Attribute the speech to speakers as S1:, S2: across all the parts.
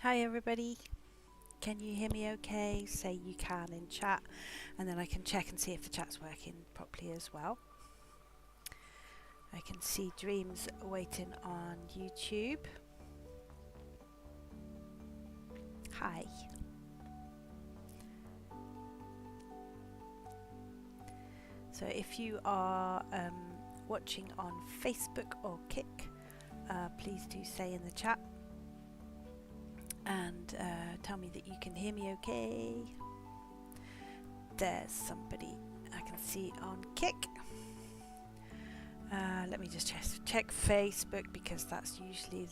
S1: Hi everybody, can you hear me okay? Say you can in chat and then I can check and see if the chat's working properly as well. I can see Dreams waiting on YouTube. Hi. So if you are watching on Facebook or Kick, please do say in the chat and tell me that you can hear me okay. There's somebody I can see on Kick. Let me just check Facebook because that's usually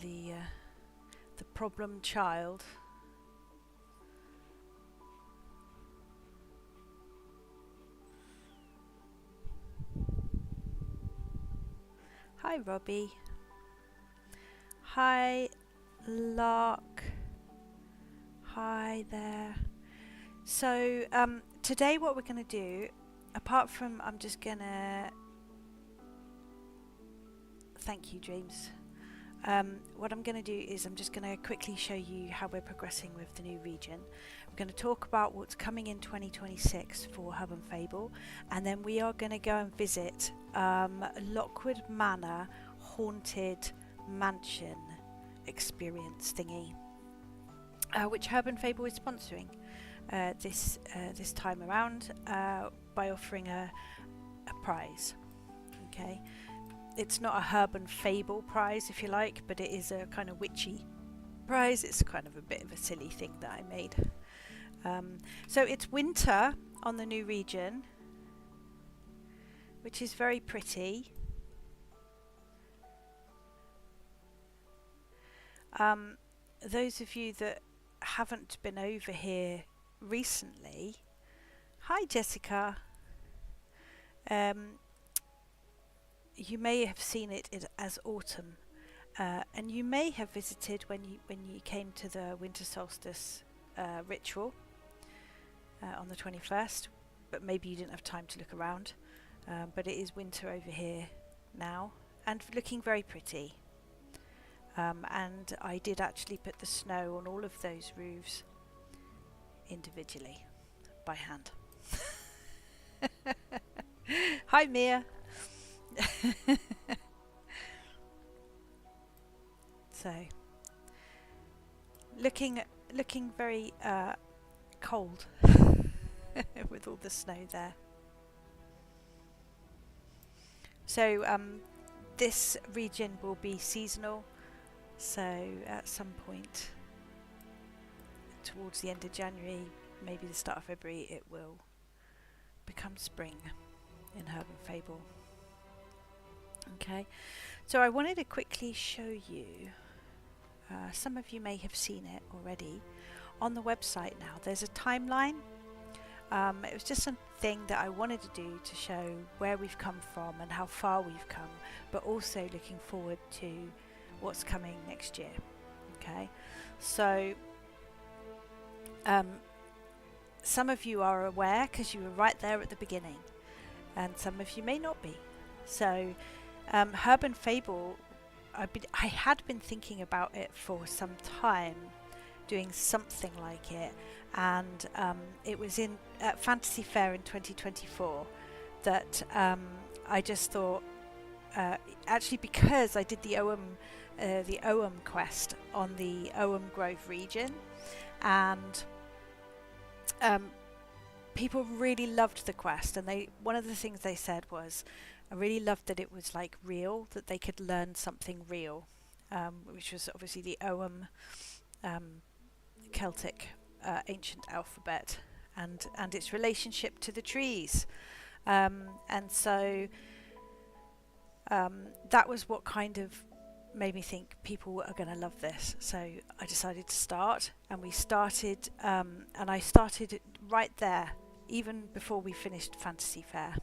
S1: the problem child. Hi Robbie. Hi Lark. Hi there. So today what we're going to do, apart from I'm just going to thank you Dreams. What I'm going to do is I'm just going to quickly show you how we're progressing with the new region. We're going to talk about what's coming in 2026 for HerbandFable, and then we are going to go and visit Lockwood Manor Haunted Mansion experience thingy, which HerbandFable is sponsoring this time around by offering a prize. Okay. It's not a HerbandFable prize, if you like, but it is a kind of witchy prize. It's kind of a bit of a silly thing that I made. So it's winter on the new region, which is very pretty. Those of you that haven't been over here recently, hi Jessica. You may have seen it as autumn, and you may have visited when you came to the winter solstice ritual on the 21st, but maybe you didn't have time to look around. But it is winter over here now, and looking very pretty. And I did actually put the snow on all of those roofs individually by hand. Hi Mia. So looking very cold with all the snow there. So this region will be seasonal, so at some point towards the end of January, maybe the start of February, it will become spring in HerbandFable. Okay, so I wanted to quickly show you, some of you may have seen it already, on the website now there's a timeline. It was just something that I wanted to do to show where we've come from and how far we've come, but also looking forward to what's coming next year. Okay, so some of you are aware because you were right there at the beginning, and some of you may not be. So HerbandFable, I had been thinking about it for some time, doing something like it, and it was in Fantasy Fair in 2024 that I just thought, actually because I did the Ogham quest on the Ogham Grove region, and people really loved the quest, and one of the things they said was, I really loved that it was like real, that they could learn something real, which was obviously the Ogham Celtic ancient alphabet and its relationship to the trees, and so that was what kind of made me think people are going to love this. So I decided to start, and we started, and I started right there, even before we finished Fantasy Fair.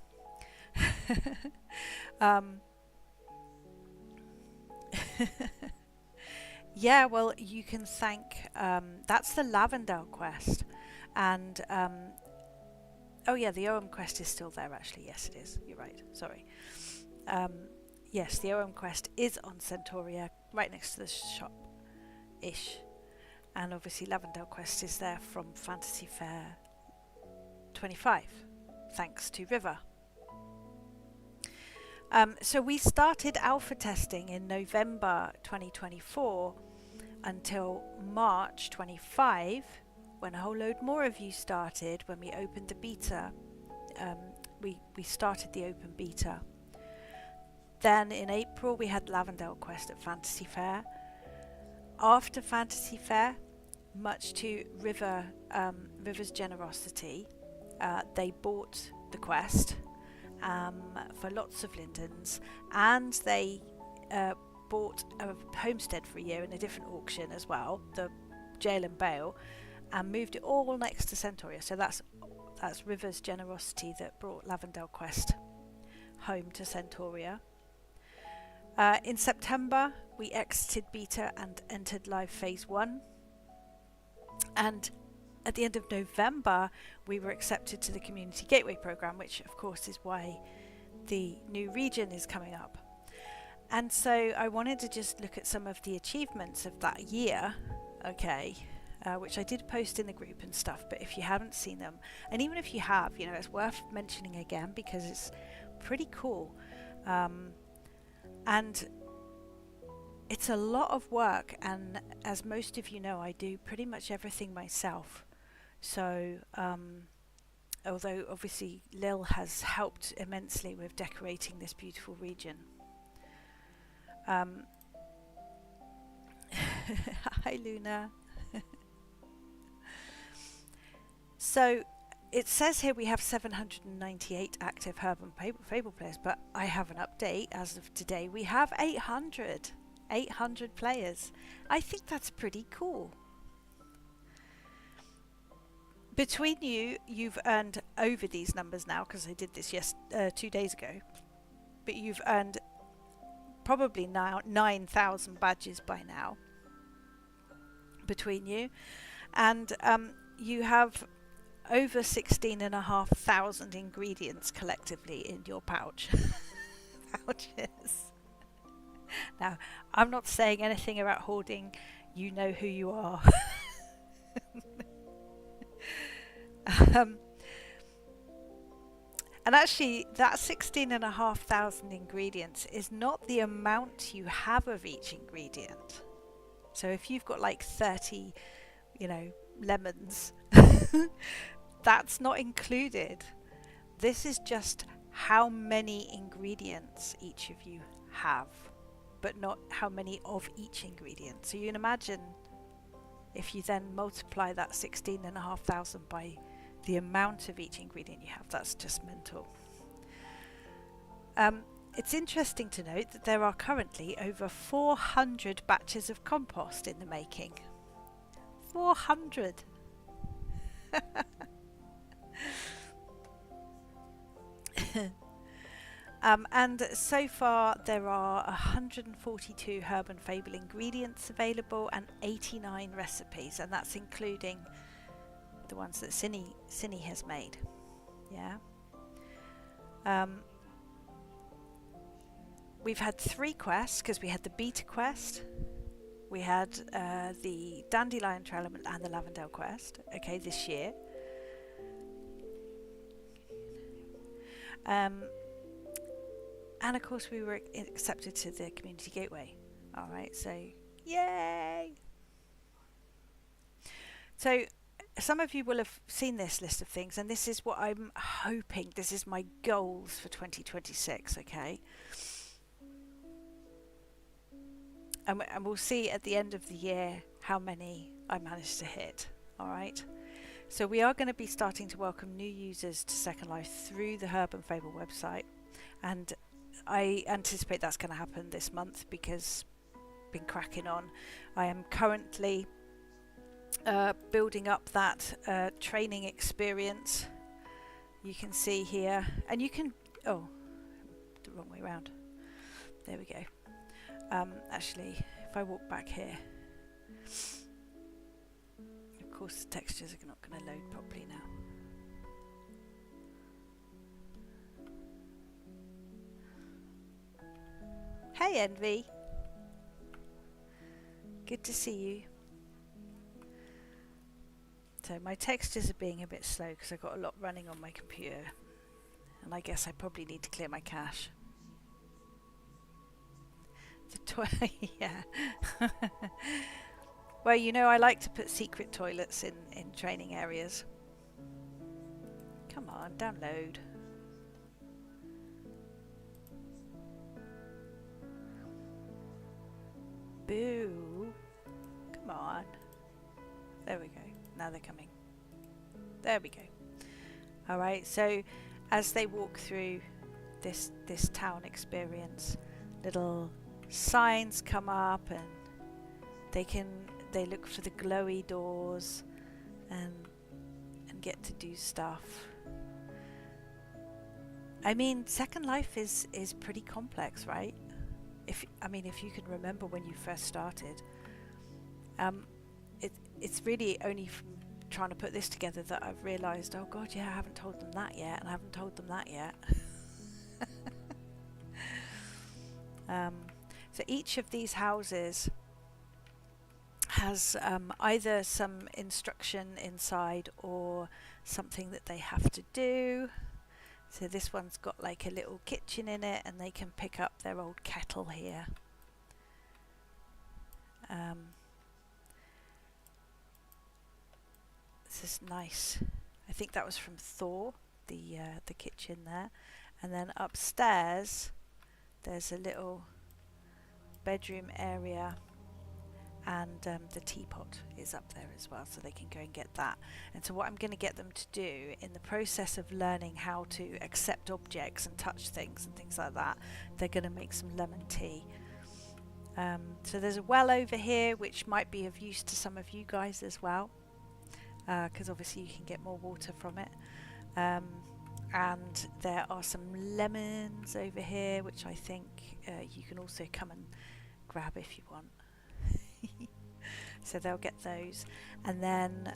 S1: Yeah, well, you can thank, that's the Lavendale quest, and oh yeah, the Ogham quest is still there actually. Yes it is, you're right, sorry. Yes, the Ogham quest is on Centauria, right next to the shop ish. And obviously Lavendale Quest is there from Fantasy Fair 25, thanks to River. So we started alpha testing in November 2024 until March 25, when a whole load more of you started. When we opened the beta, we started the open beta. Then in April we had Lavendale Quest at Fantasy Fair. After Fantasy Fair, much to River's generosity, they bought the quest for lots of lindens, and they bought a homestead for a year in a different auction as well, the Jail and Bail, and moved it all next to Centauria. So that's River's generosity that brought Lavendale Quest home to Centauria. In September we exited beta and entered live phase 1, and at the end of November we were accepted to the Community Gateway program, which of course is why the new region is coming up. And so I wanted to just look at some of the achievements of that year, okay, which I did post in the group and stuff, but if you haven't seen them, and even if you have, you know, it's worth mentioning again because it's pretty cool. And it's a lot of work, and as most of you know, I do pretty much everything myself. So although obviously Lil has helped immensely with decorating this beautiful region. Hi Luna. So it says here we have 798 active HerbandFable players, but I have an update as of today. We have 800 players. I think that's pretty cool. Between you, you've earned over these numbers now, because I did this 2 days ago, but you've earned probably now 9,000 badges by now between you, and you have over 16,500 ingredients collectively in your pouches. Now, I'm not saying anything about hoarding. You know who you are. And actually that 16,500 ingredients is not the amount you have of each ingredient. So if you've got like 30, you know, lemons, that's not included. This is just how many ingredients each of you have, but not how many of each ingredient. So you can imagine if you then multiply that 16,500 by the amount of each ingredient you have, that's just mental. It's interesting to note that there are currently over 400 batches of compost in the making. 400! And so far there are 142 HerbandFable ingredients available and 89 recipes, and that's including the ones that Cinny has made. Yeah. We've had 3 quests, because we had the beta quest, we had the Dandelion Trail and the Lavendale quest, okay, this year. And of course we were accepted to the Community Gateway. Alright, so yay! So some of you will have seen this list of things, and this is what I'm hoping, this is my goals for 2026, okay? And we'll see at the end of the year how many I managed to hit, alright? So we are going to be starting to welcome new users to Second Life through the HerbandFable website, and I anticipate that's going to happen this month because I've been cracking on. I am currently building up that training experience. You can see here, and you can, oh, the wrong way around. There we go. Actually, if I walk back here, of course the textures are not going to load properly now. Hey Envy, good to see you. So my textures are being a bit slow because I've got a lot running on my computer, and I guess I probably need to clear my cache. Yeah. Well, you know, I like to put secret toilets in training areas. Come on, download. Boo. Come on. There we go. Now they're coming. There we go. Alright, so as they walk through this town experience, little signs come up, and they look for the glowy doors and get to do stuff. I mean, Second Life is pretty complex, right? If you can remember when you first started, it's really only from trying to put this together that I've realised, oh god, yeah, I haven't told them that yet, and I haven't told them that yet. So each of these houses has either some instruction inside or something that they have to do. So this one's got like a little kitchen in it, and they can pick up their old kettle here. This is nice. I think that was from Thor, the kitchen there. And then upstairs there's a little bedroom area, and the teapot is up there as well, so they can go and get that. And so what I'm going to get them to do in the process of learning how to accept objects and touch things and things like that, they're going to make some lemon tea. So there's a well over here which might be of use to some of you guys as well, because obviously you can get more water from it. And there are some lemons over here which I think you can also come and grab if you want. So they'll get those, and then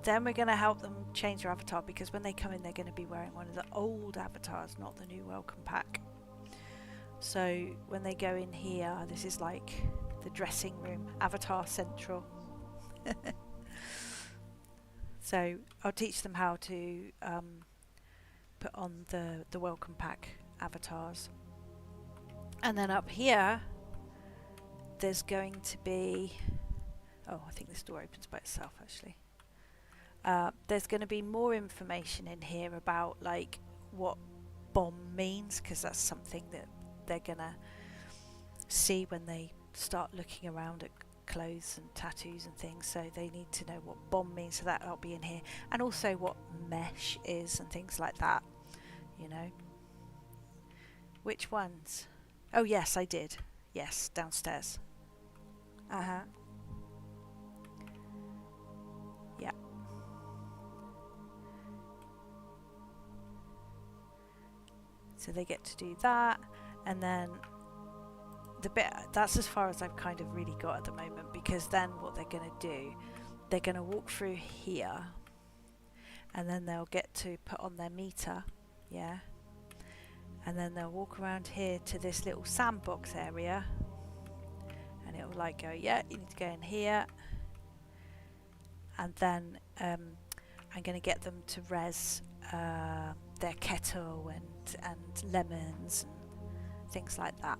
S1: we're going to help them change their avatar, because when they come in they're going to be wearing one of the old avatars, not the new welcome pack. So when they go in here, this is like the dressing room, avatar central. So I'll teach them how to put on the welcome pack avatars. And then up here there's going to be, oh, I think this door opens by itself actually. There's going to be more information in here about like what bomb means, because that's something that they're going to see when they start looking around at clothes and tattoos and things. So they need to know what bomb means, so that'll be in here, and also what mesh is and things like that, you know. Which ones? Oh yes, I did. Yes, downstairs. Yeah. So they get to do that, and then the bit, that's as far as I've kind of really got at the moment, because then what they're going to do, they're going to walk through here, and then they'll get to put on their meter, yeah, and then they'll walk around here to this little sandbox area, and it'll like go, yeah, you need to go in here, and then I'm going to get them to res their kettle and lemons and things like that.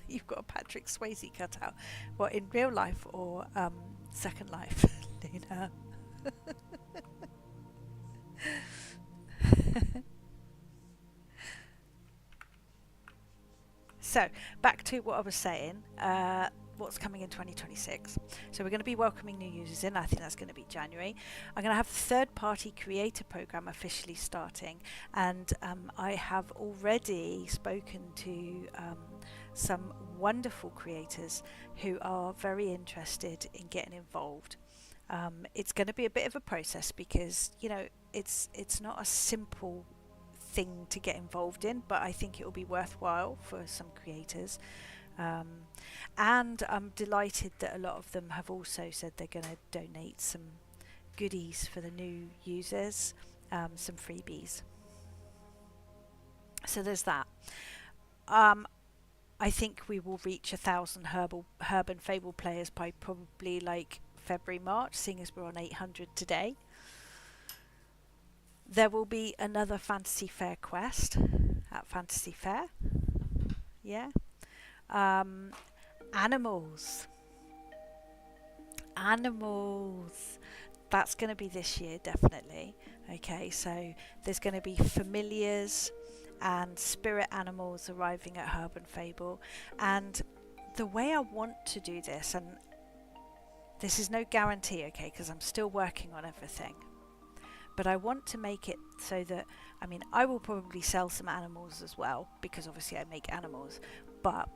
S1: You've got a Patrick Swayze cutout. What, in real life or Second Life, Luna? So back to what I was saying, what's coming in 2026. So we're going to be welcoming new users in. I think that's going to be January. I'm going to have the third-party creator program officially starting, and I have already spoken to some wonderful creators who are very interested in getting involved. It's going to be a bit of a process, because you know it's not a simple thing to get involved in, but I think it will be worthwhile for some creators. And I'm delighted that a lot of them have also said they're going to donate some goodies for the new users, some freebies. So there's that. I think we will reach 1,000 Herb and Fable players by probably like February, March, seeing as we're on 800 today. There will be another Fantasy Fair quest at Fantasy Fair. Yeah. Animals. Animals. That's going to be this year, definitely. Okay, so there's going to be familiars and spirit animals arriving at Herb and Fable. And the way I want to do this, and this is no guarantee, okay, because I'm still working on everything, but I want to make it so that, I mean, I will probably sell some animals as well, because obviously I make animals, but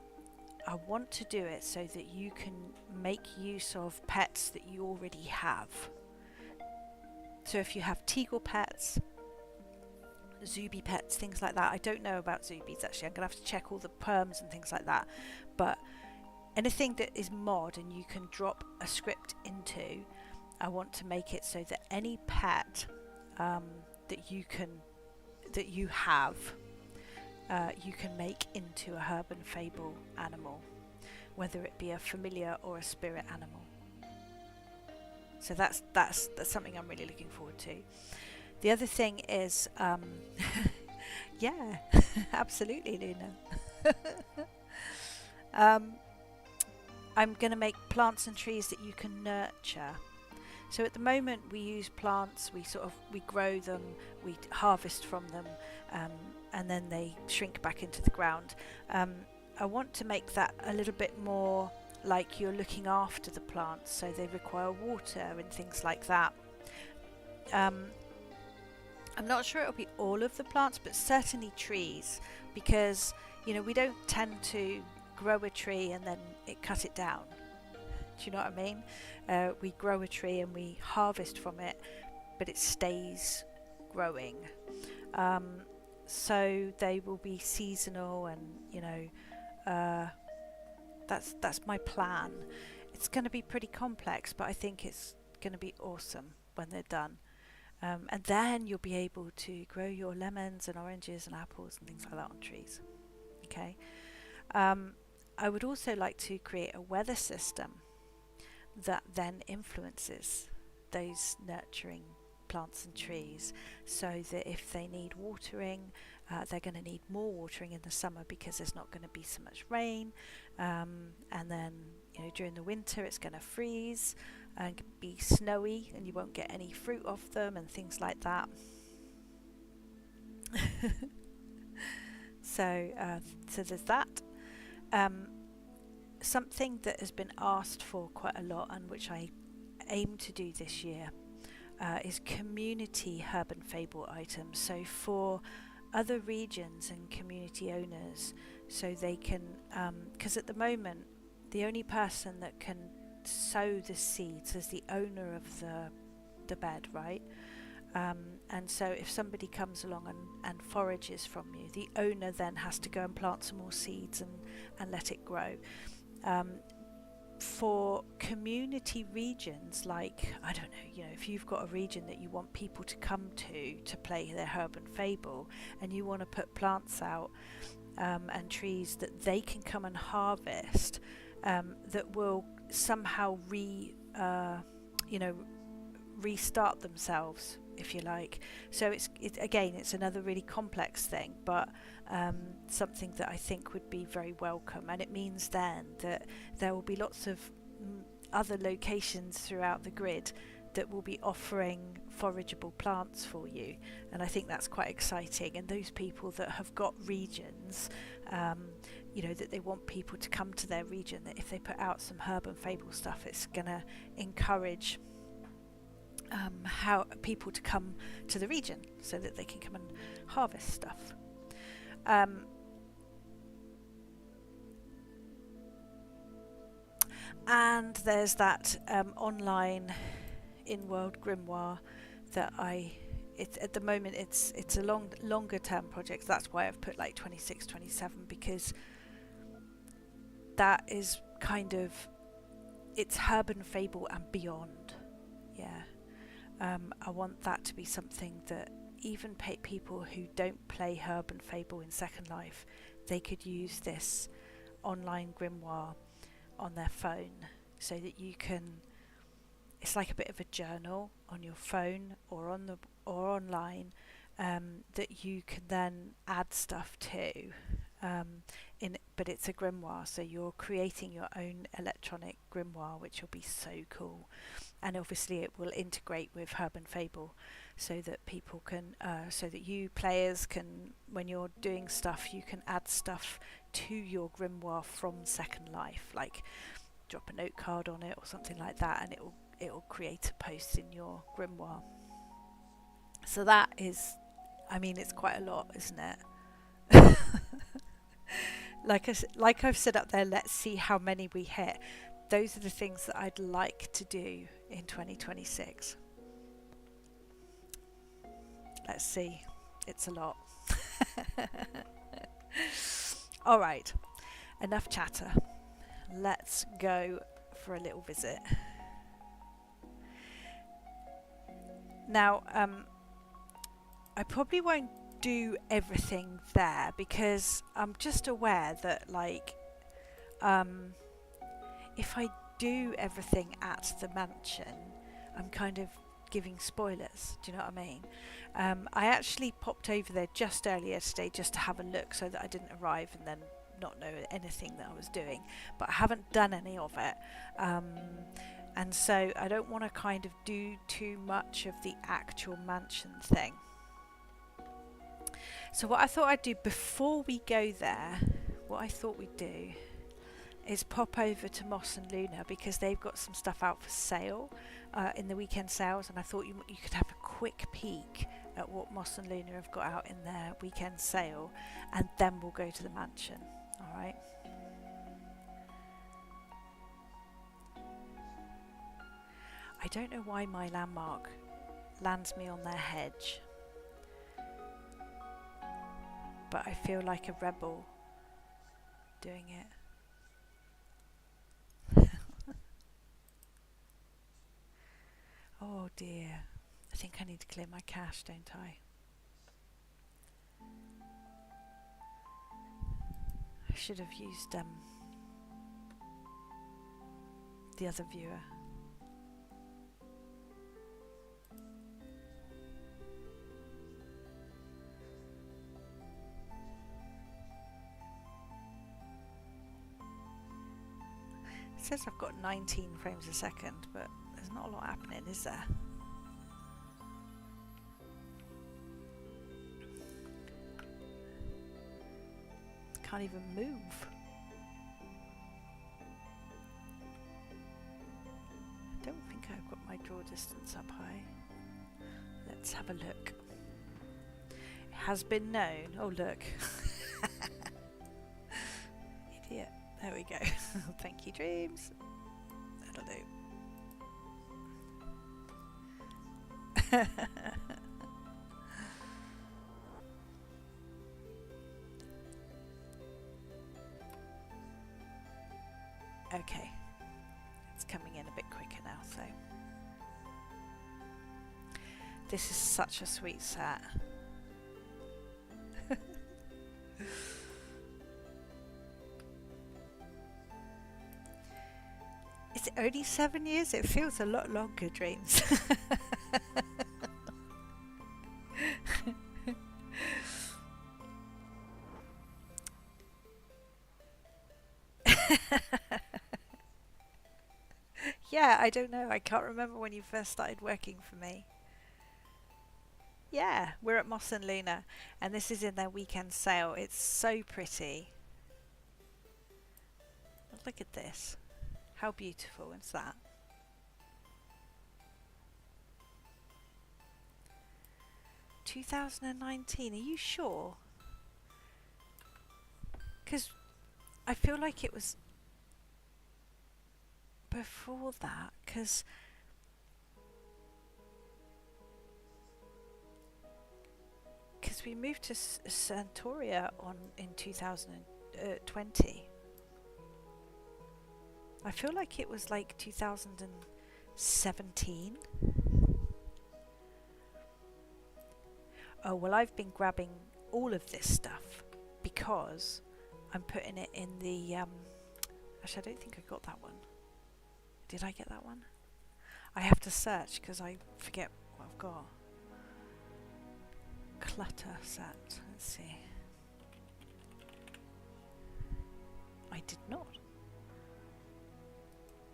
S1: I want to do it so that you can make use of pets that you already have. So if you have Teagle pets, Zuby pets, things like that. I don't know about Zubies actually, I'm going to have to check all the perms and things like that, but anything that is mod and you can drop a script into, I want to make it so that any pet that you have, you can make into a Herb and Fable animal, whether it be a familiar or a spirit animal. So that's something I'm really looking forward to. The other thing is, yeah, absolutely, Luna. I'm going to make plants and trees that you can nurture. So at the moment we use plants, we grow them, we harvest from them, and then they shrink back into the ground. I want to make that a little bit more like you're looking after the plants, so they require water and things like that. I'm not sure it'll be all of the plants, but certainly trees, because we don't tend to grow a tree and then cut it down. Do you know what I mean? We grow a tree and we harvest from it, but it stays growing. So they will be seasonal, and that's my plan. It's going to be pretty complex, but I think it's going to be awesome when they're done. And then you'll be able to grow your lemons and oranges and apples and things like that on trees. Okay. I would also like to create a weather system that then influences those nurturing plants and trees, so that if they need watering, they're going to need more watering in the summer because there's not going to be so much rain, and then during the winter it's going to freeze and be snowy and you won't get any fruit off them and things like that. So there's that. Something that has been asked for quite a lot, and which I aim to do this year, is community Herb and Fable items. So for other regions and community owners, so they can, because at the moment the only person that can sow the seeds is the owner of the bed, right? And so if somebody comes along and forages from you, the owner then has to go and plant some more seeds and let it grow. For community regions, like, I don't know, if you've got a region that you want people to come to play their Herb and Fable, and you want to put plants out and trees that they can come and harvest, that will somehow restart themselves, if you like. So it's another really complex thing, but something that I think would be very welcome. And it means then that there will be lots of other locations throughout the grid that will be offering forageable plants for you, and I think that's quite exciting. And those people that have got regions, that they want people to come to their region, that if they put out some Herb and Fable stuff, it's going to encourage how people to come to the region so that they can come and harvest stuff. And there's that online in-world grimoire that at the moment it's a longer term project. That's why I've put like 26, 27, because that is kind of, it's Herb and Fable and beyond. Yeah. I want that to be something that even people who don't play Herb and Fable in Second Life, they could use this online grimoire on their phone, so that you can, it's like a bit of a journal on your phone or on the or online, that you can then add stuff to, but it's a grimoire, so you're creating your own electronic grimoire, which will be so cool. And obviously it will integrate with HerbandFable, so that people can, so that you players can, when you're doing stuff, you can add stuff to your grimoire from Second Life, like drop a note card on it or something like that, and it'll create a post in your grimoire. So that is, I mean, it's quite a lot, isn't it? Like I've said up there, let's see how many we hit. Those are the things that I'd like to do in 2026. Let's see. It's a lot. All right, enough chatter. Let's go for a little visit. Now, I probably won't do everything there, because I'm just aware that, like, if I do everything at the mansion, I'm kind of giving spoilers. Do you know what I mean? I actually popped over there just earlier today just to have a look, so that I didn't arrive and then not know anything that I was doing, but I haven't done any of it, and so I don't want to kind of do too much of the actual mansion thing. So what I thought I'd do before we go there, what I thought we'd do is pop over to Moss and Luna, because they've got some stuff out for sale in the weekend sales, and I thought you could have a quick peek at what Moss and Luna have got out in their weekend sale, and then we'll go to the mansion. All right. I don't know why my landmark lands me on their hedge, but I feel like a rebel doing it. Oh dear. I think I need to clear my cache, don't I? I should have used the other viewer. It says I've got 19 frames a second, but there's not a lot happening, is there? Can't even move. I don't think I've got my draw distance up high. Let's have a look. It has been known. Oh look. Idiot. There we go. Thank you, Dreams. That'll do. Okay, it's coming in a bit quicker now, so this is such a sweet set. Is it only 7 years? It feels a lot longer, Dreams. Yeah, I don't know. I can't remember when you first started working for me. Yeah, we're at Moss and Luna, and this is in their weekend sale. It's so pretty. Look at this. How beautiful is that? (2019). Are you sure? Because I feel like it was before that, because we moved to Santoria in 2020. I feel like it was like 2017. Oh well, I've been grabbing all of this stuff because I'm putting it in the actually I don't think I got that one. Did I get that one? I have to search because I forget what I've got. Clutter set. Let's see. I did not.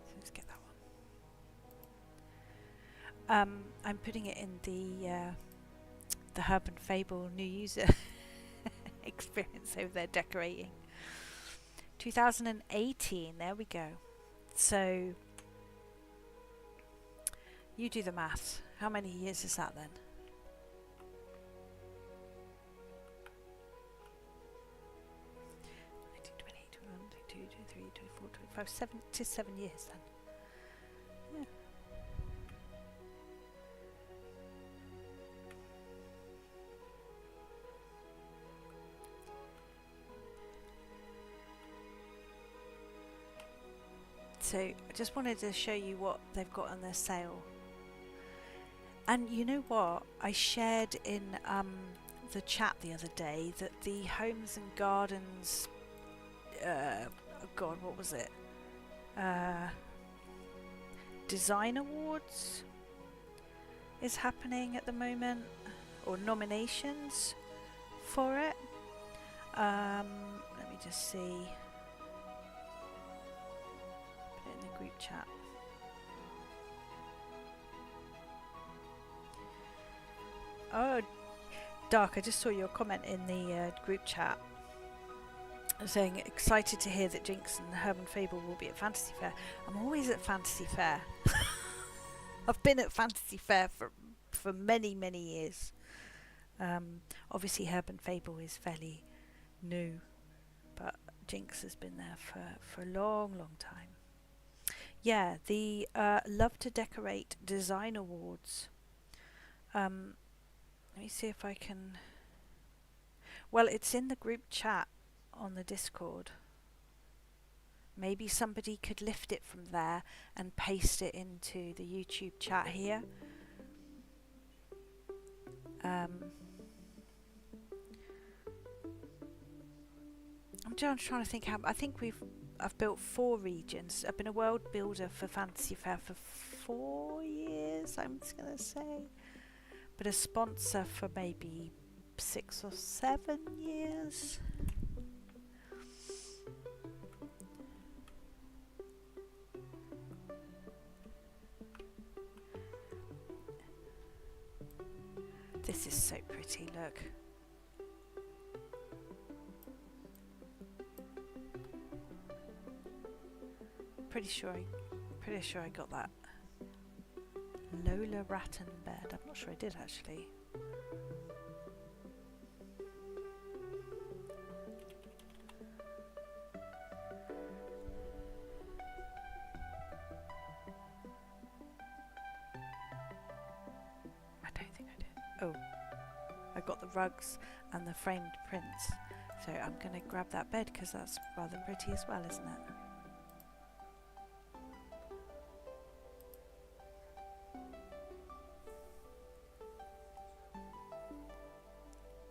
S1: So let's get that one. I'm putting it in the HerbandFable new user experience over there decorating. 2018. There we go. So you do the maths. How many years is that then? 7 years then. Yeah. So I just wanted to show you what they've got on their sale. And you know what? I shared in the chat the other day that the Homes and Gardens oh god, what was it? Design Awards is happening at the moment, or nominations for it. Let me just see. Put it in the group chat. Oh, Dark, I just saw your comment in the group chat saying excited to hear that Jinx and HerbandFable will be at Fantasy Fair. I'm always at Fantasy Fair. I've been at Fantasy Fair for many years. Obviously HerbandFable is fairly new, but Jinx has been there for a long time. Yeah, the Love to Decorate Design Awards. Let me see if I can... Well, it's in the group chat on the Discord. Maybe somebody could lift it from there and paste it into the YouTube chat here. I'm trying to think how... I think I've built 4 regions. I've been a world builder for Fantasy Fair for 4 years, I'm just going to say. But a sponsor for maybe 6 or 7 years. This is so pretty, look. Pretty sure I got that. Lola Rattan bed. I'm not sure I did actually. I don't think I did. Oh, I got the rugs and the framed prints. So I'm going to grab that bed because that's rather pretty as well, isn't it?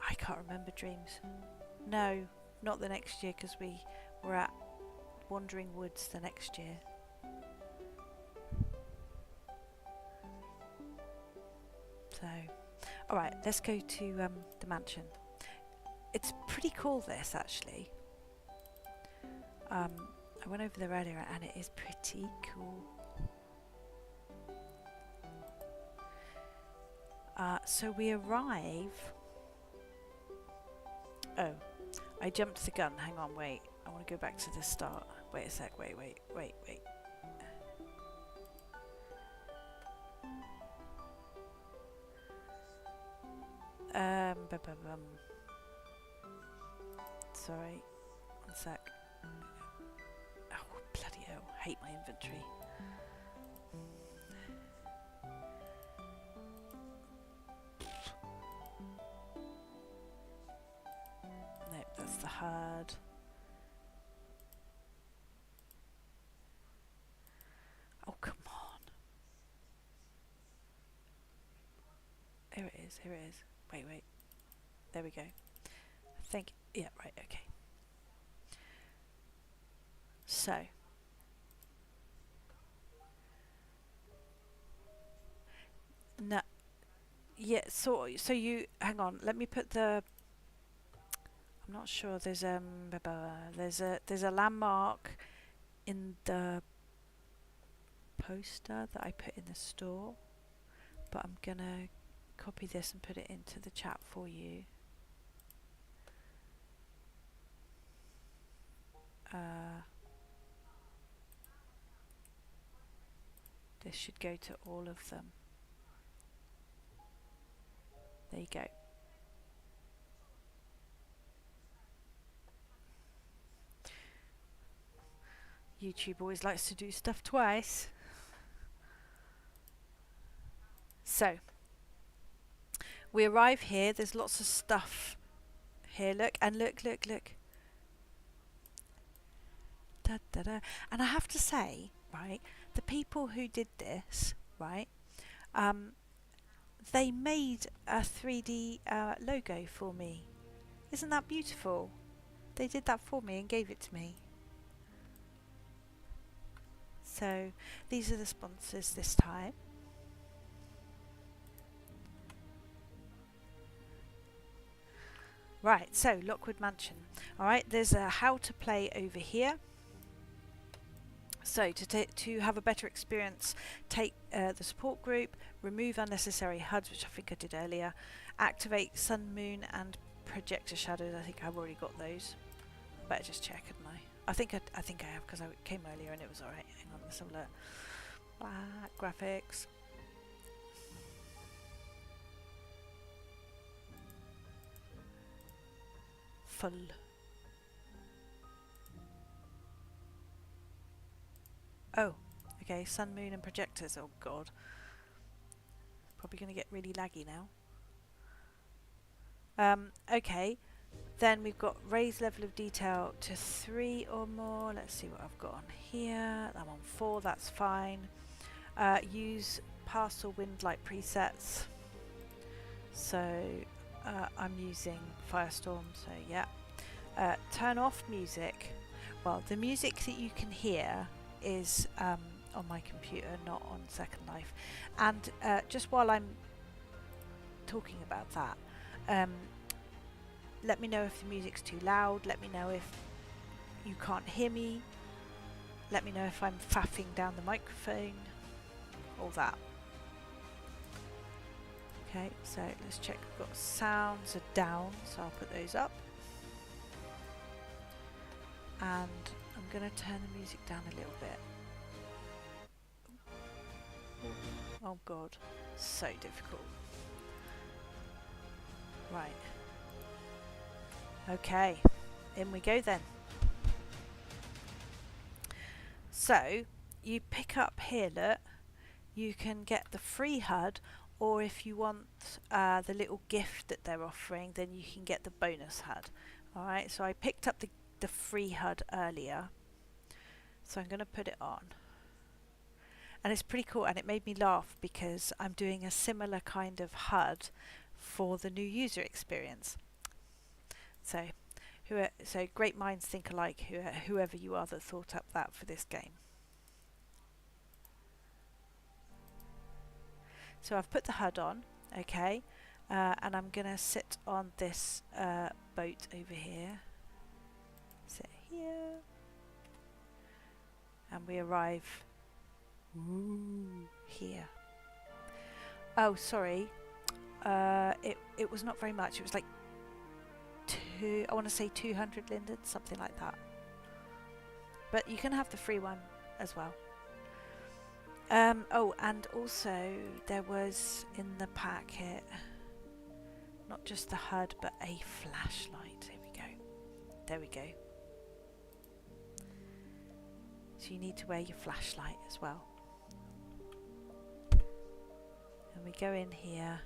S1: I can't remember Dreams. No, not the next year because we were at Wandering Woods the next year. So, alright, let's go to the mansion. It's pretty cool this actually. I went over there earlier and it is pretty cool. So we arrive... Oh, I jumped the gun. Hang on, wait. I want to go back to the start. Wait a sec. Wait. Sorry. One sec. Oh, bloody hell. Hate my inventory. Nope, that's the herd. Oh, come on. Here it is. Wait. There we go. I think, yeah, right, okay. So no, yeah. So you hang on. Let me put the. I'm not sure. There's a landmark in the poster that I put in the store, but I'm gonna copy this and put it into the chat for you. This should go to all of them. There you go. YouTube always likes to do stuff twice. So we arrive here. There's lots of stuff here. Look, and look. Da, da, da. And I have to say, right, the people who did this, right, they made a 3D logo for me. Isn't that beautiful? They did that for me and gave it to me. So these are the sponsors this time. Right, so Lockwood Mansion. Alright, there's a how to play over here. So to have a better experience, take the support group, remove unnecessary HUDs, which I think I did earlier, activate sun, moon and projector shadows. I think I've already got those. Better just check, hadn't I? I think I have, because I came earlier and it was alright. Hang on, let's have a look. Graphics. Full. Oh, okay, sun, moon and projectors. Oh god. Probably going to get really laggy now. Okay, then we've got raise level of detail to 3 or more. Let's see what I've got on here. I'm on 4, that's fine. Use past or wind light presets. So I'm using Firestorm, so yeah. Turn off music. Well, the music that you can hear is on my computer, not on Second Life. And just while I'm talking about that, let me know if the music's too loud, let me know if you can't hear me, let me know if I'm faffing down the microphone, all that. Okay, so let's check. We've got sounds are down, so I'll put those up. And I'm going to turn the music down a little bit. Oh god, so difficult. Right. Okay, in we go then. So, you pick up here, look, you can get the free HUD, or if you want the little gift that they're offering, then you can get the bonus HUD. Alright, so I picked up the free HUD earlier, so I'm going to put it on. And it's pretty cool, and it made me laugh because I'm doing a similar kind of HUD for the new user experience. So great minds think alike, whoever you are that thought up that for this game. So I've put the HUD on, okay, and I'm going to sit on this boat over here. Sit here. And we arrive here. Oh, sorry. It was not very much. It was like I want to say 200 linden, something like that. But you can have the free one as well. Oh, and also there was in the packet not just the HUD but a flashlight. Here we go. There we go. So you need to wear your flashlight as well. And we go in here.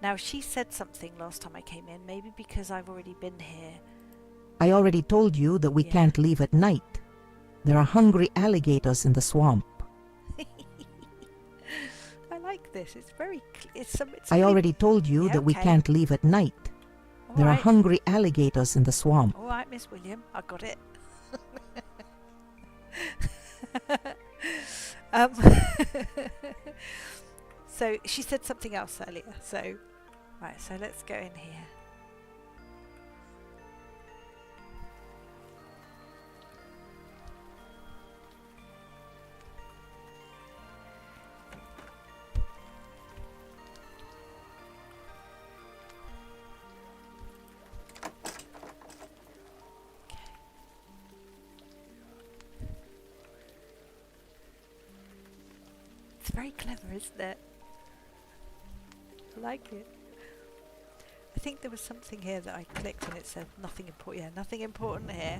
S1: Now she said something last time I came in, maybe because I've already been here.
S2: I already told you that we can't leave at night. There are hungry alligators in the swamp.
S1: I like this. It's very.
S2: I already told you that we can't leave at night. There are hungry alligators in the swamp.
S1: All right, Miss William, I got it. um, so she said something else earlier. So, right, so let's go in here. It's very clever, isn't it? I like it. I think there was something here that I clicked and it said nothing important. Yeah, nothing important here.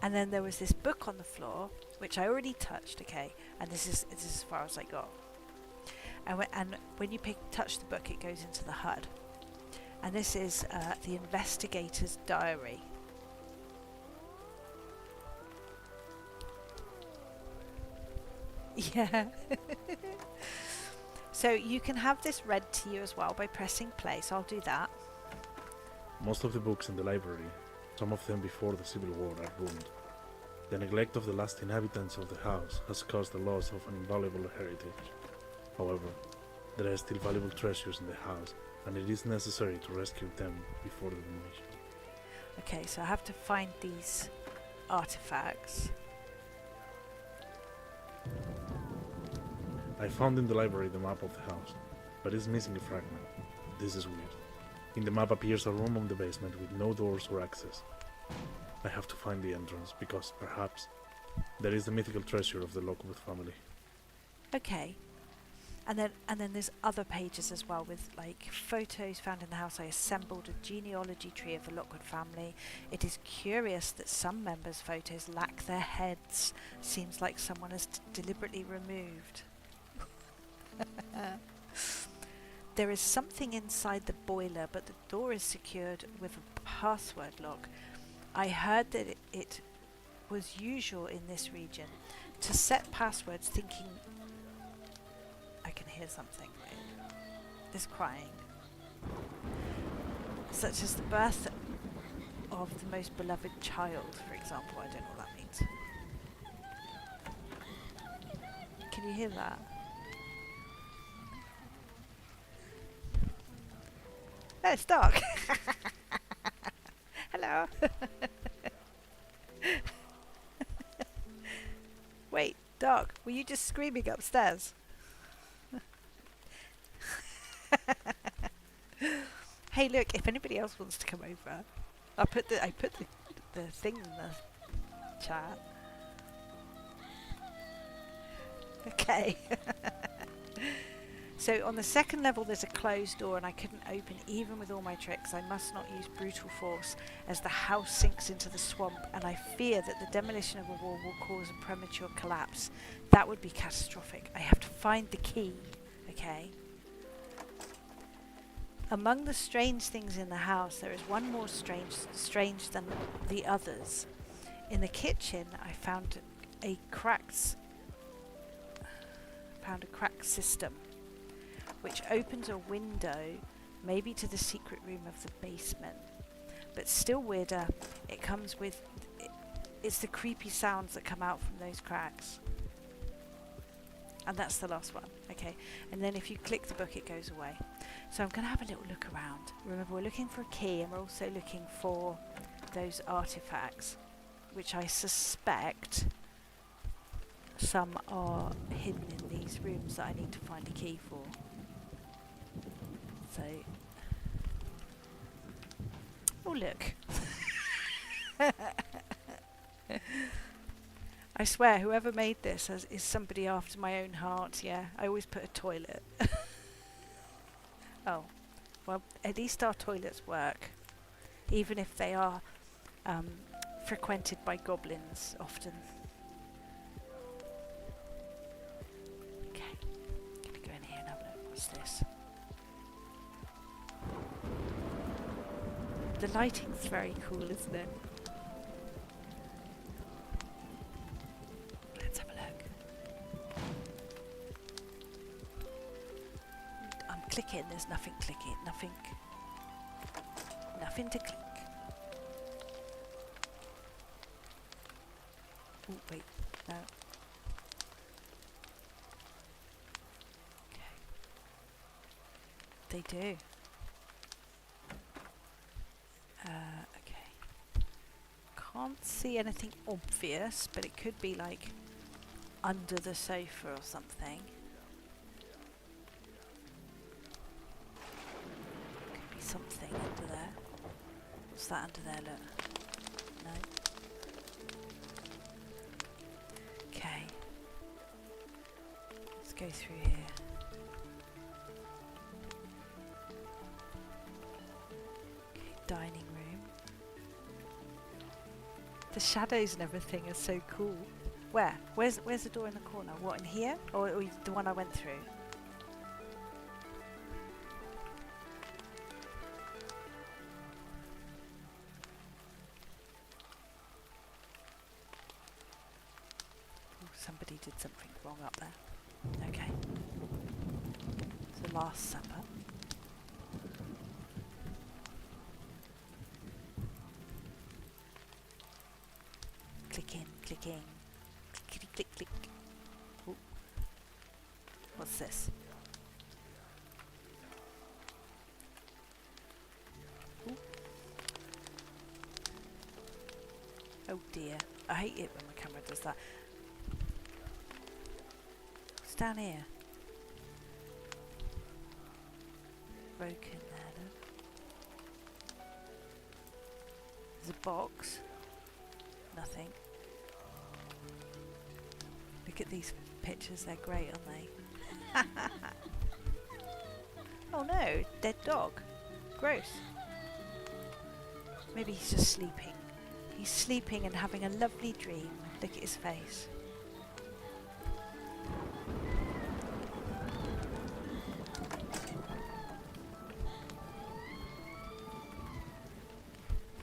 S1: And then there was this book on the floor, which I already touched. Okay, and this is as far as I got. And when you touch the book, it goes into the HUD. And this is the investigator's diary. Yeah. So you can have this read to you as well by pressing play, so I'll do that.
S3: Most of the books in the library, some of them before the Civil War, are ruined. The neglect of the last inhabitants of the house has caused the loss of an invaluable heritage. However, there are still valuable treasures in the house, and it is necessary to rescue them before the demolition.
S1: Okay, so I have to find these artifacts.
S3: I found in the library the map of the house, but it's missing a fragment. This is weird. In the map appears a room on the basement with no doors or access. I have to find the entrance, because perhaps there is the mythical treasure of the Lockwood family.
S1: Okay. And then there's other pages as well with like photos found in the house. I assembled a genealogy tree of the Lockwood family. It is curious that some members' photos lack their heads. Seems like someone has deliberately removed. There is something inside the boiler, but the door is secured with a password lock. I heard that it was usual in this region to set passwords thinking... I can hear something. There's crying. Such as the birth of the most beloved child, for example. I don't know what that means. Can you hear that? Oh, it's dark. Hello. Wait, Doc, were you just screaming upstairs? Hey, look, if anybody else wants to come over, I put the thing in the chat. Okay. So on the second level there's a closed door and I couldn't open even with all my tricks. I must not use brutal force as the house sinks into the swamp, and I fear that the demolition of a wall will cause a premature collapse. That would be catastrophic. I have to find the key. Okay. Among the strange things in the house, there is one more strange than the others. In the kitchen, I found a cracked system, which opens a window, maybe to the secret room of the basement. But still weirder, it comes with... It's the creepy sounds that come out from those cracks. And that's the last one. Okay, and then if you click the book, it goes away. So I'm going to have a little look around. Remember, we're looking for a key, and we're also looking for those artifacts, which I suspect some are hidden in these rooms that I need to find a key for. So, oh look. I swear, whoever made this is somebody after my own heart. Yeah, I always put a toilet. Oh, well, at least our toilets work, even if they are frequented by goblins often. Okay, gonna go in here and have a look. What's this? The lighting's very cool, isn't it? Let's have a look. I'm clicking, there's nothing clicking, nothing. having to click. Oh, wait, no. Okay. They do. Okay. Can't see anything obvious, but it could be like under the sofa or something. Could be something under there. What's that under there, look? No. Okay. Let's go through here. Okay, dining room. The shadows and everything are so cool. Where? Where's the door in the corner? What, in here? Or the one I went through? Oh, somebody did something wrong up there. Okay. It's the Last Supper. Click in, click in. Click, click, click. Ooh. What's this? Ooh. Oh dear. I hate it when my camera does that. What's down here? Broken there, look. There's a box. Nothing. Look at these pictures, they're great, aren't they? Oh no, dead dog. Gross. Maybe he's just sleeping. He's sleeping and having a lovely dream. Look at his face.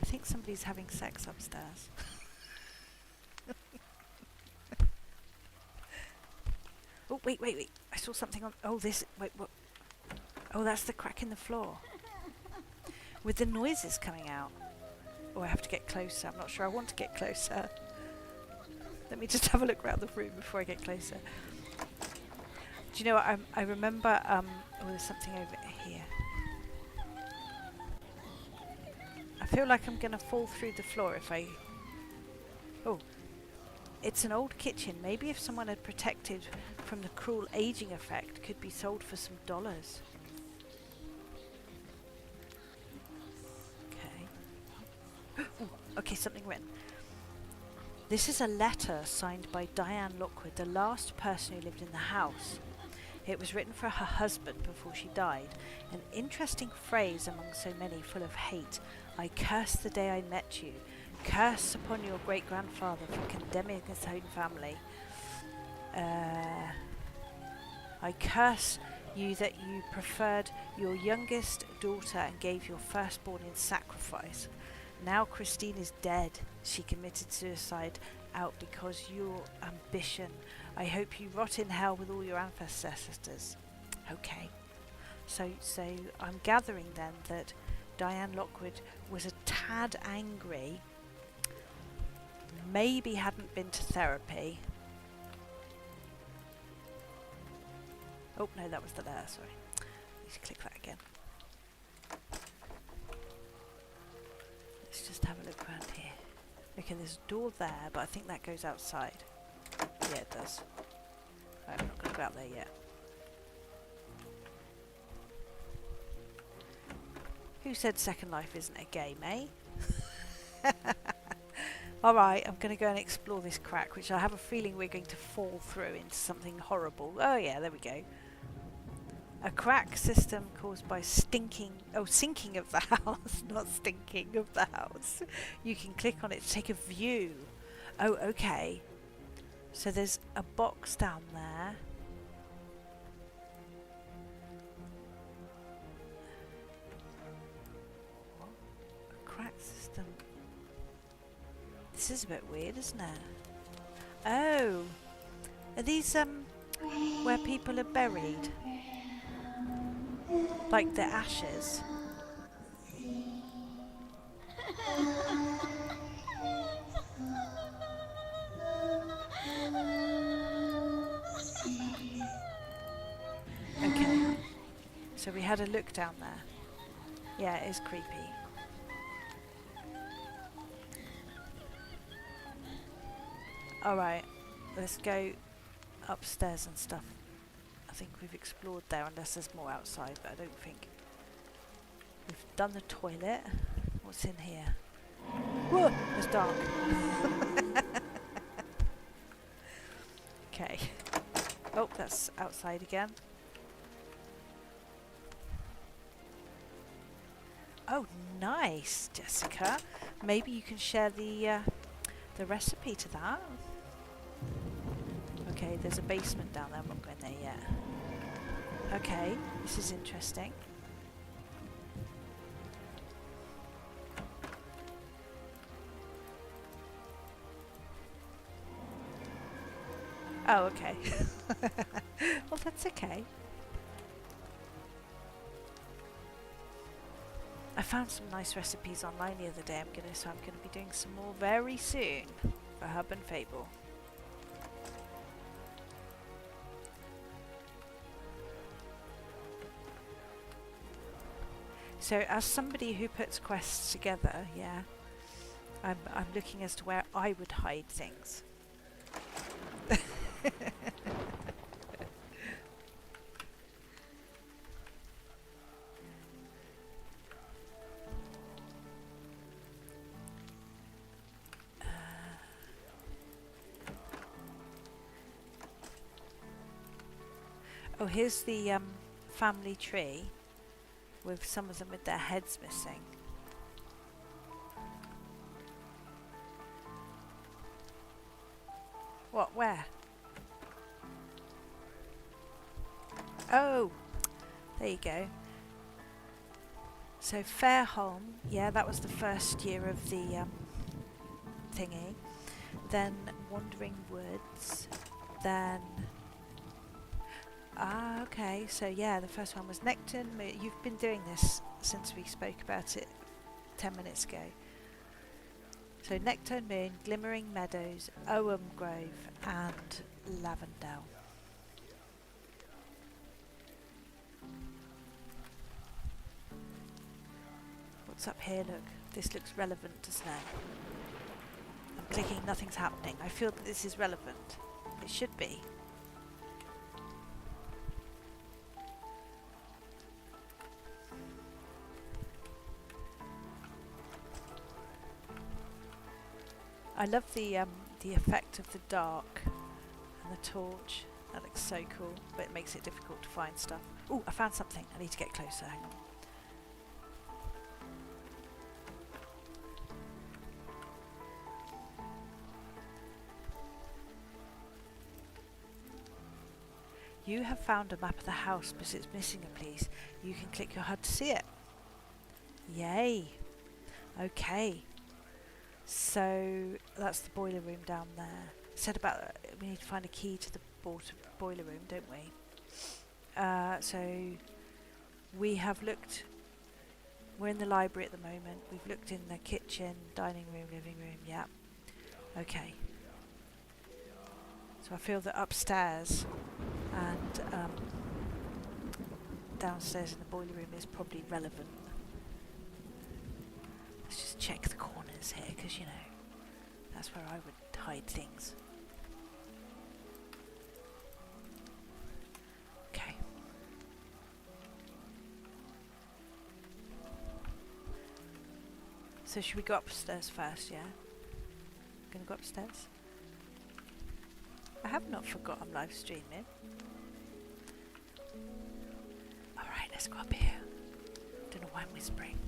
S1: I think somebody's having sex upstairs. Oh, wait. I saw something on... Oh, this... Wait, what? Oh, that's the crack in the floor. With the noises coming out. Oh, I have to get closer. I'm not sure I want to get closer. Let me just have a look around the room before I get closer. Do you know what? I remember... oh, there's something over here. I feel like I'm going to fall through the floor if I... Oh. It's an old kitchen. Maybe if someone had protected from the cruel aging effect, could be sold for some dollars. Okay. Ooh, okay, something written. This is a letter signed by Diane Lockwood, the last person who lived in the house. It was written for her husband before she died. An interesting phrase among so many, full of hate. I curse the day I met you. Curse upon your great-grandfather for condemning his own family. I curse you that you preferred your youngest daughter and gave your firstborn in sacrifice. Now Christine is dead. She committed suicide out because your ambition. I hope you rot in hell with all your ancestors. Okay. So I'm gathering then that Diane Lockwood was a tad angry. Maybe hadn't been to therapy. Oh no, that was the letter, sorry. Need to click that again. Let's just have a look around here. Okay, there's a door there, but I think that goes outside. Yeah, it does. Right, I'm not going to go out there yet. Who said Second Life isn't a game, eh? Alright, I'm going to go and explore this crack, which I have a feeling we're going to fall through into something horrible. Oh yeah, there we go. A crack system caused by sinking of the house, not stinking of the house. You can click on it to take a view. Oh, okay. So there's a box down there. What? A crack system. This is a bit weird, isn't it? Oh, are these where people are buried? Like the ashes? So we had a look down there. Yeah, it is creepy. Alright, let's go upstairs and stuff. I think we've explored there, unless there's more outside, but I don't think. We've done the toilet. What's in here? Whoa! It's dark. Okay. Oh, that's outside again. Oh, nice, Jessica. Maybe you can share the recipe to that. Okay, there's a basement down there. I'm not going there yet. Okay, this is interesting. Oh, okay. Well, that's okay. I found some nice recipes online the other day. I'm gonna be doing some more very soon for HerbandFable. So, as somebody who puts quests together, yeah, I'm looking as to where I would hide things. Oh, here's the family tree with some of them with their heads missing. What? Where? Oh, there you go. So Fairholm, yeah, that was the first year of the thingy. Then Wandering Woods. Then okay. So yeah, the first one was Nectar. You've been doing this since we spoke about it 10 minutes ago. So Nectar Moon, Glimmering Meadows, Ogham Grove, and Lavendale. What's up here? Look, this looks relevant, doesn't it? I'm clicking, nothing's happening. I feel that this is relevant. It should be. I love the effect of the dark and the torch. That looks so cool, but it makes it difficult to find stuff. Oh, I found something. I need to get closer. Hang on. You have found a map of the house, but it's missing a piece. You can click your HUD to see it. Yay. Okay. So that's the boiler room down there. Said about we need to find a key to the boiler room, don't we? So we have looked. We're in the library at the moment. We've looked in the kitchen, dining room, living room. Yeah. Okay. So I feel that upstairs and downstairs in the boiler room is probably relevant. Let's just check the corners here, because you know that's where I would hide things. Okay. So should we go upstairs first? Yeah. Gonna go upstairs. I have not forgotten I'm live streaming. Alright, let's go up here. Don't know why I'm whispering.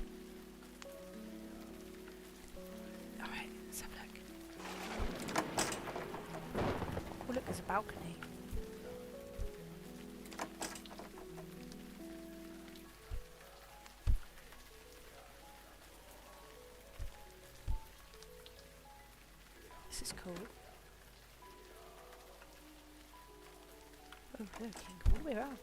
S1: Alright, let's have a look. Oh look, there's a balcony. This is cool. Oh look, you can go all the way around.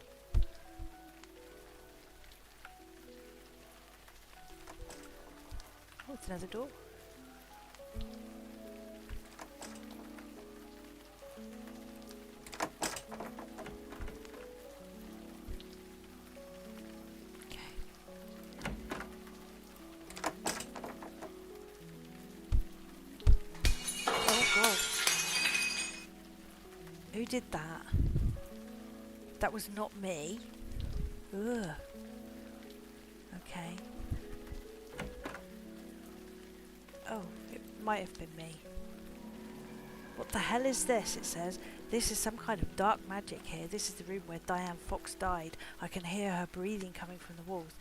S1: Oh, it's another door. did that? That was not me. Ugh. Okay. Oh, it might have been me. What the hell is this? It says, this is some kind of dark magic here. This is the room where Diane Fox died. I can hear her breathing coming from the walls.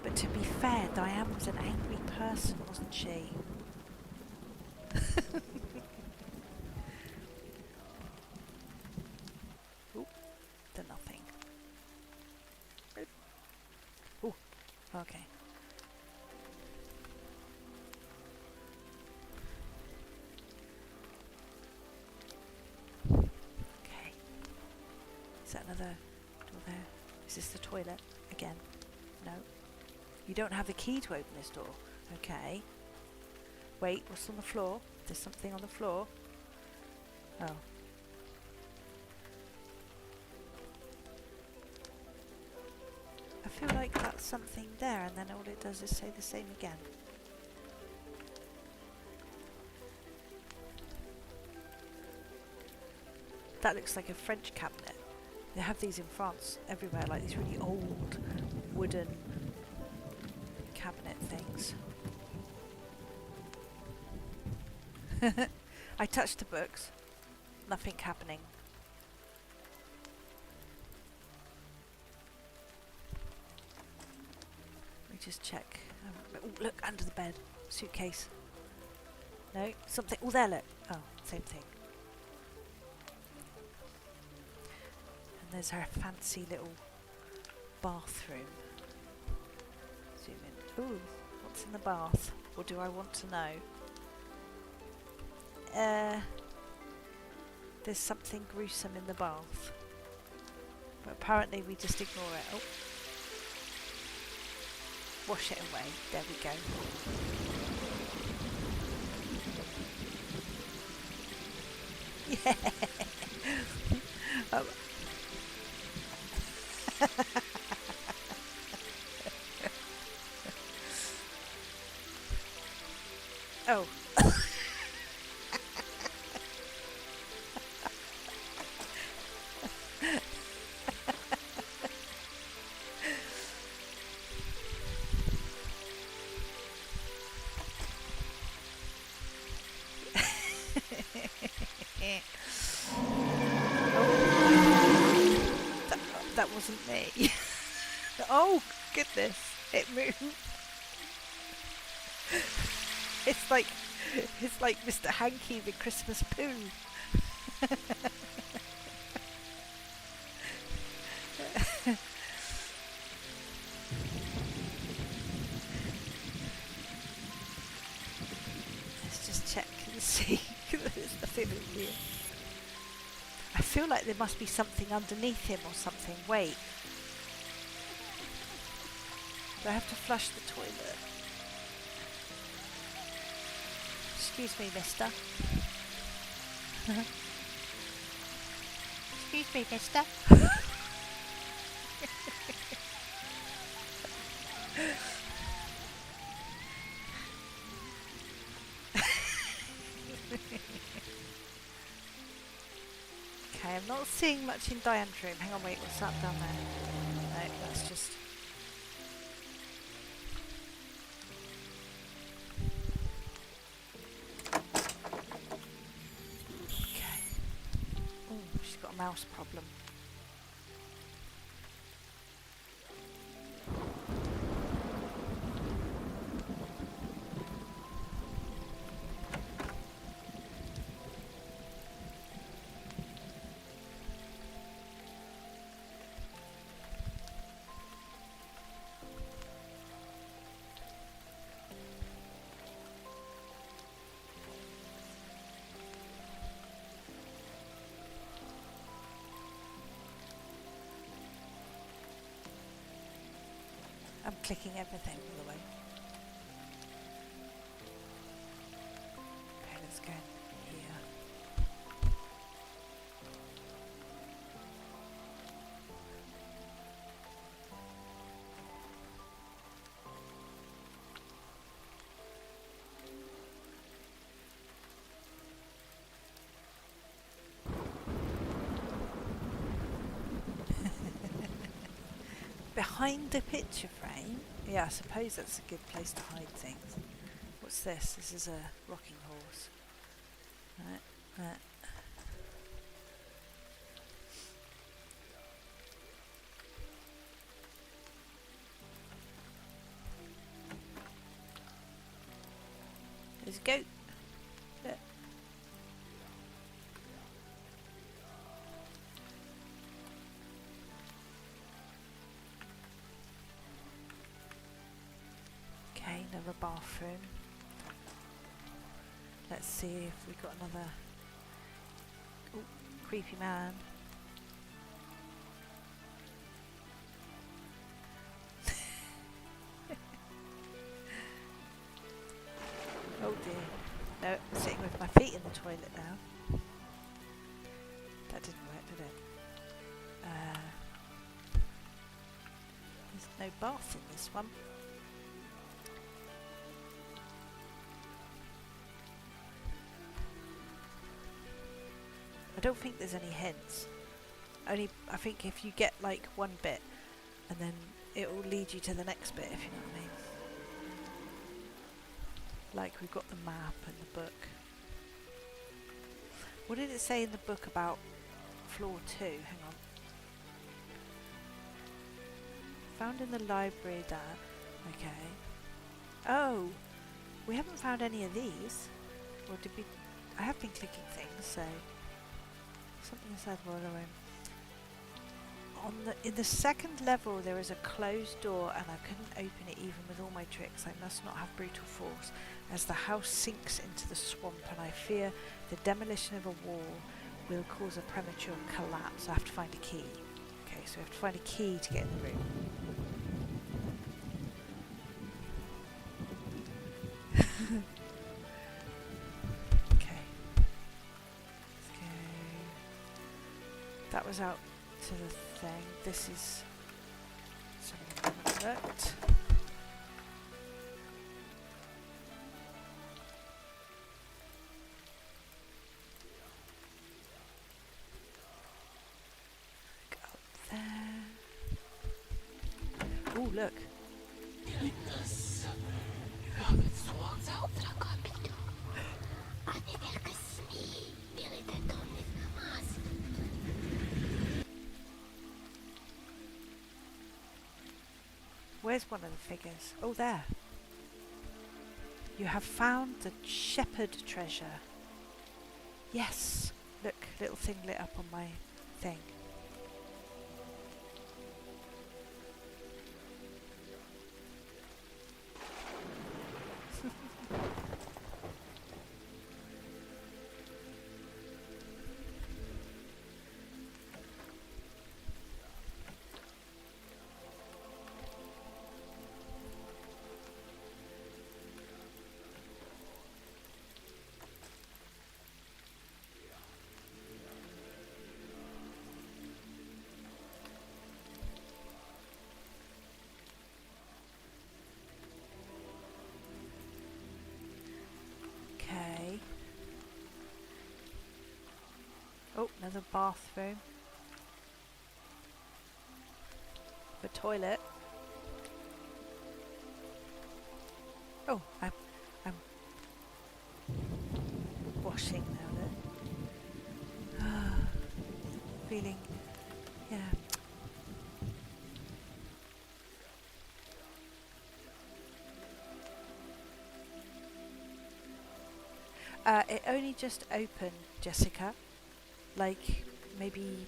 S1: But to be fair, Diane was an angry person, wasn't she? Oop, the nothing. Ooh, okay. Okay. Is that another door there? Is this the toilet again? No. You don't have the key to open this door. Okay. Wait, what's on the floor? There's something on the floor. Oh. I feel like that's something there, and then all it does is say the same again. That looks like a French cabinet. They have these in France everywhere, like these really old wooden cabinet things. I touched the books. Nothing happening. Let me just check. Oh, look, under the bed. Suitcase. No, something. Oh, there, look. Oh, same thing. And there's her fancy little bathroom. Zoom in. Ooh, what's in the bath? Or do I want to know? There's something gruesome in the bath. But apparently we just ignore it. Oh. Wash it away. There we go. Yeah. Oh. That wasn't me. Oh goodness, it moved. It's like Mr. Hanky the Christmas poo. Let's just check and see. There's nothing in here. I feel like there must be something underneath him or something. Wait. Do I have to flush the toilet? Excuse me, mister. Excuse me, mister. Okay, I'm not seeing much in Diane's room. Hang on, wait, what's that down there? No, that's just... Okay. Oh, she's got a mouse problem. I'm clicking everything all the way. Okay, let's go here. Behind the picture frame? Yeah, I suppose that's a good place to hide things. What's this? This is a rocking horse. Right. There's a goat. Look. Okay, another bathroom. Let's see if we've got another creepy man. Oh dear. No, I'm sitting with my feet in the toilet now. That didn't work, did it? There's no bath in this one. I don't think there's any hints. Only, I think if you get like one bit, and then it will lead you to the next bit, if you know what I mean. Like we've got the map and the book. What did it say in the book about floor 2? Hang on. Found in the library, Dad. Okay. Oh, we haven't found any of these. Or did we? I have been clicking things, so something inside the boiler room. In the second level there is a closed door, and I couldn't open it even with all my tricks. I must not have brutal force, as the house sinks into the swamp, and I fear the demolition of a wall will cause a premature collapse. I have to find a key. Okay, so we have to find a key to get in the room. Okay. Let's go. That was out to the thing. This is something I haven't looked. Go up there. Oh, look. Where's one of the figures? Oh, there. You have found the shepherd treasure. Yes. Look, little thing lit up on my thing. Okay. Oh, another bathroom. The toilet. Oh, I'm washing now. Look. Feeling, yeah. It only just opened, Jessica. Like maybe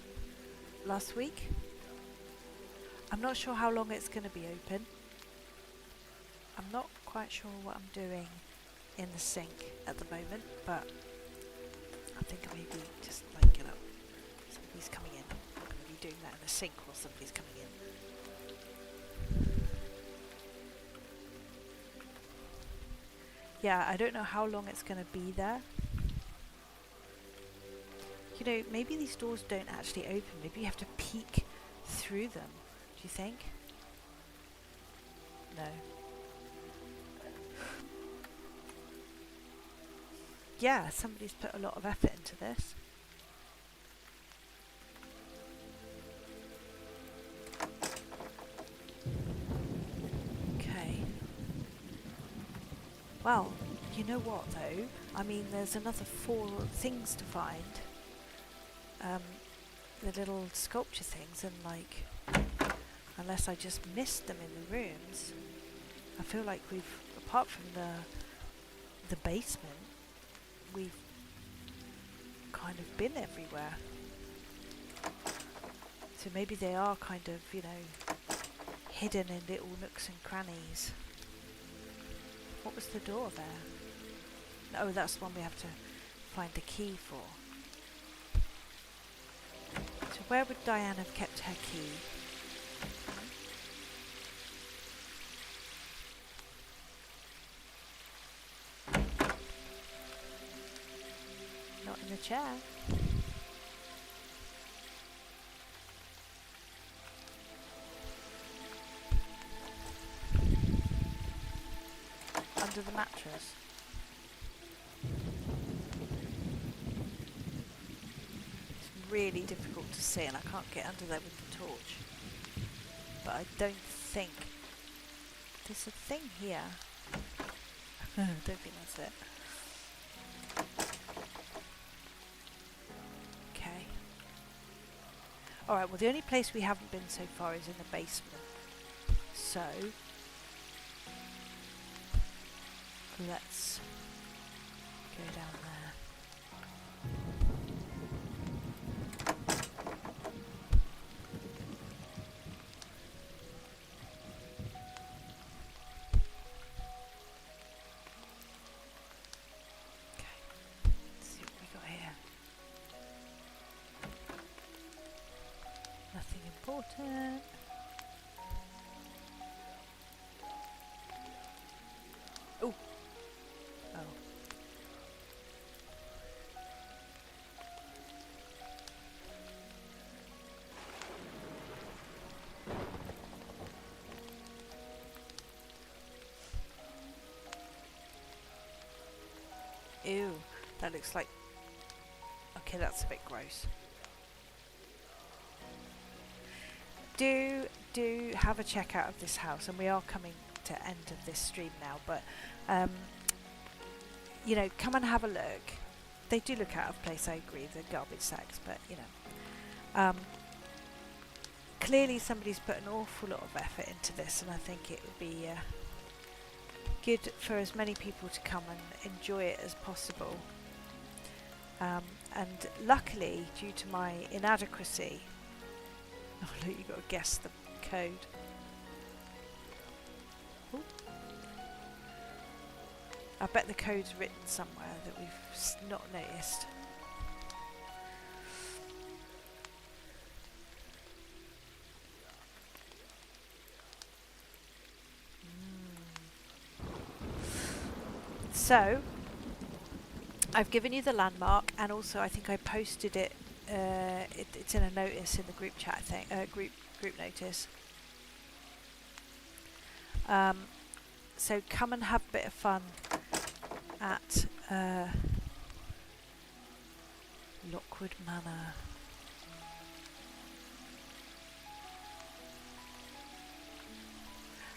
S1: last week. I'm not sure how long it's going to be open. I'm not quite sure what I'm doing in the sink at the moment, but I think I maybe just like get up. Somebody's coming in. I'm going to be doing that in the sink while somebody's coming in. Yeah, I don't know how long it's going to be there. You know, maybe these doors don't actually open. Maybe you have to peek through them. Do you think? No. Yeah, somebody's put a lot of effort into this. Well, you know what though? I mean, there's another 4 things to find. The little sculpture things, and like, unless I just missed them in the rooms, I feel like we've, apart from the basement, we've kind of been everywhere. So maybe they are kind of, you know, hidden in little nooks and crannies. What was the door there? Oh, that's the one we have to find the key for. So where would Diane have kept her key? Not in the chair. Under the mattress. It's really difficult to see and I can't get under there with the torch. But I don't think there's a thing here. I don't think that's it. Okay. Alright, well the only place we haven't been so far is in the basement. So let's go down there. Important. Oh. Oh. Ew, that looks like... Okay, that's a bit gross. Do have a check out of this house, and we are coming to end of this stream now, but you know, come and have a look. They do look out of place, I agree, the garbage sacks, but you know, clearly somebody's put an awful lot of effort into this, and I think it would be good for as many people to come and enjoy it as possible. And luckily, due to my inadequacy, oh look, you got to guess the code. Ooh. I bet the code's written somewhere that we've not noticed. So, I've given you the landmark, and also I think I posted it. It's in a notice in the group chat thing, group notice. So come and have a bit of fun at Lockwood Manor.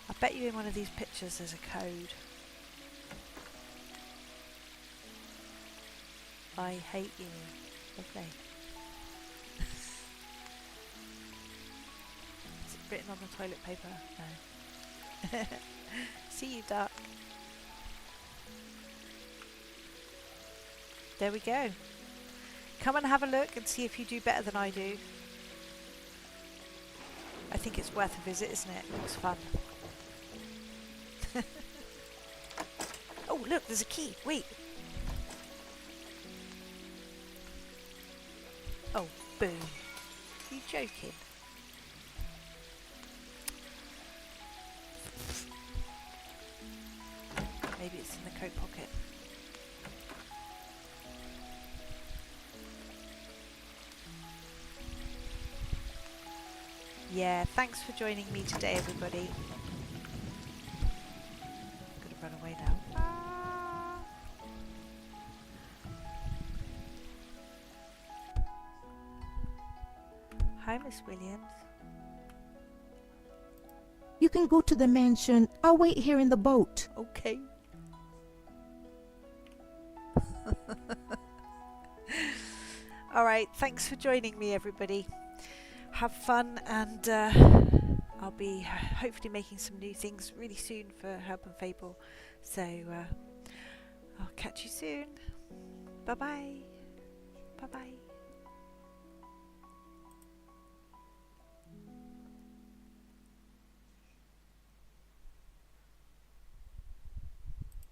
S1: I bet you in one of these pictures there's a code. I hate you. Lovely. Is it written on the toilet paper? No. See you, duck. There we go. Come and have a look and see if you do better than I do. I think it's worth a visit, isn't it? It looks fun. Oh, look, there's a key. Wait. Oh, boom. Are you joking? Maybe it's in the coat pocket. Yeah, thanks for joining me today, everybody. I'm gonna run away now. Hi, Miss Williams.
S2: You can go to the mansion. I'll wait here in the boat.
S1: Okay. Alright, thanks for joining me, everybody. Have fun, and I'll be hopefully making some new things really soon for HerbandFable. So I'll catch you soon. Bye bye. Bye bye.